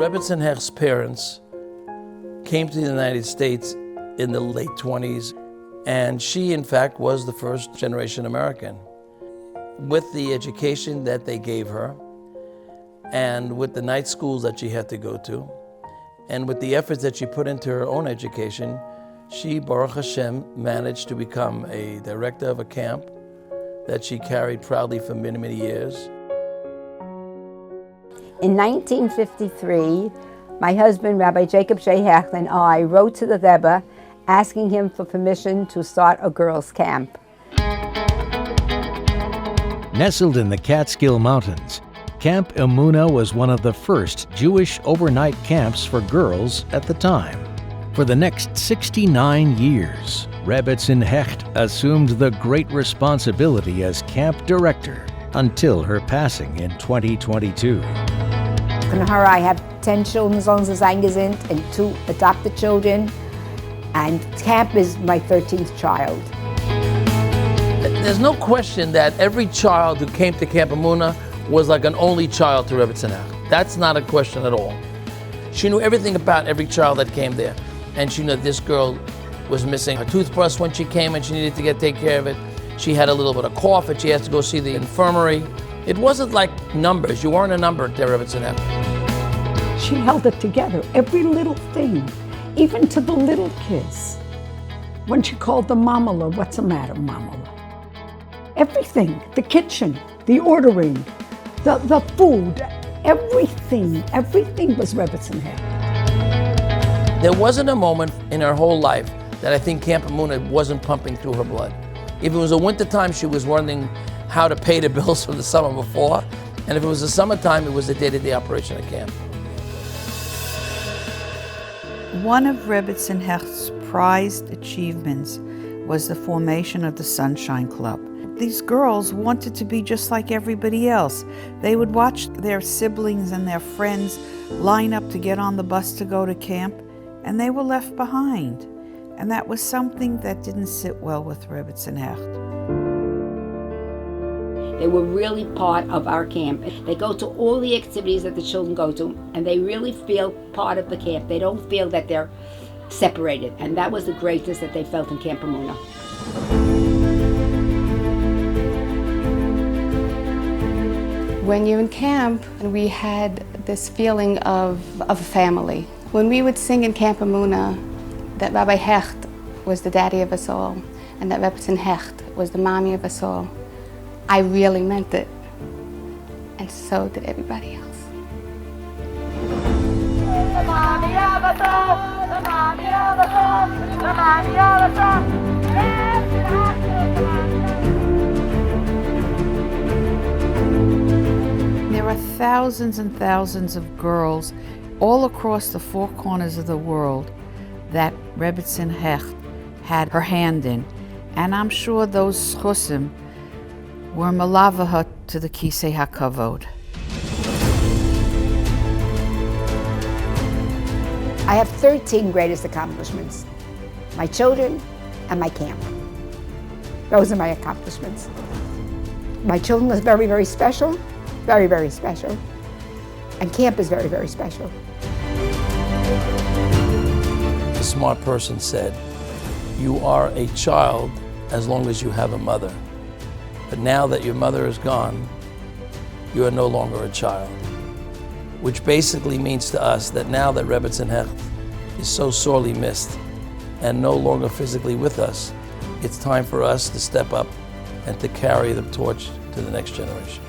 Rebbetzin Hecht's parents came to the United States in the late 20s, and she, in fact, was the first generation American. With the education that they gave her, and with the night schools that she had to go to, and with the efforts that she put into her own education, she, Baruch Hashem, managed to become a director of a camp that she carried proudly for many, many years. In 1953, my husband, Rabbi Jacob J. Hecht, and I wrote to the Rebbe asking him for permission to start a girls' camp. Nestled in the Catskill Mountains, Camp Emunah was one of the first Jewish overnight camps for girls at the time. For the next 69 years, Rebbetzin Hecht assumed the great responsibility as camp director until her passing in 2022. In her, I have 10 children, eingesinnt, and 2 adopted children, and camp is my 13th child. There's no question that every child who came to Camp Emunah was like an only child to Rebbetzin Hecht. That's not a question at all. She knew everything about every child that came there. And she knew this girl was missing her toothbrush when she came and she needed to take care of it. She had a little bit of cough and she had to go see the infirmary. It wasn't like numbers. You weren't a number at Rebbetzin Hecht. She held it together, every little thing, even to the little kids. When she called the mamala, what's the matter, mamala? Everything, the kitchen, the ordering, the food, everything was Rebbetzin Hecht. There wasn't a moment in her whole life that I think Camp Emunah wasn't pumping through her blood. If it was a winter time, she was learning how to pay the bills from the summer before, and if it was the summertime, it was the day-to-day operation at camp. One of Rebbetzin Hecht's prized achievements was the formation of the Sunshine Club. These girls wanted to be just like everybody else. They would watch their siblings and their friends line up to get on the bus to go to camp, and they were left behind. And that was something that didn't sit well with Rebbetzin Hecht. They were really part of our camp. They go to all the activities that the children go to, and they really feel part of the camp. They don't feel that they're separated, and that was the greatness that they felt in Camp Emunah. When you're in camp, we had this feeling of a family. When we would sing in Camp Emunah that Rabbi Hecht was the daddy of us all, and that Rebbetzin Hecht was the mommy of us all, I really meant it. And so did everybody else. There are thousands and thousands of girls all across the 4 corners of the world that Rebbetzin Hecht had her hand in. And I'm sure those schusim were malavaha to the Kisei HaKavod. I have 13 greatest accomplishments. My children and my camp. Those are my accomplishments. My children are very, very special. Very, very special. And camp is very, very special. A smart person said, "You are a child as long as you have a mother. But now that your mother is gone, you are no longer a child." Which basically means to us that now that Rebbetzin Hecht is so sorely missed and no longer physically with us, it's time for us to step up and to carry the torch to the next generation.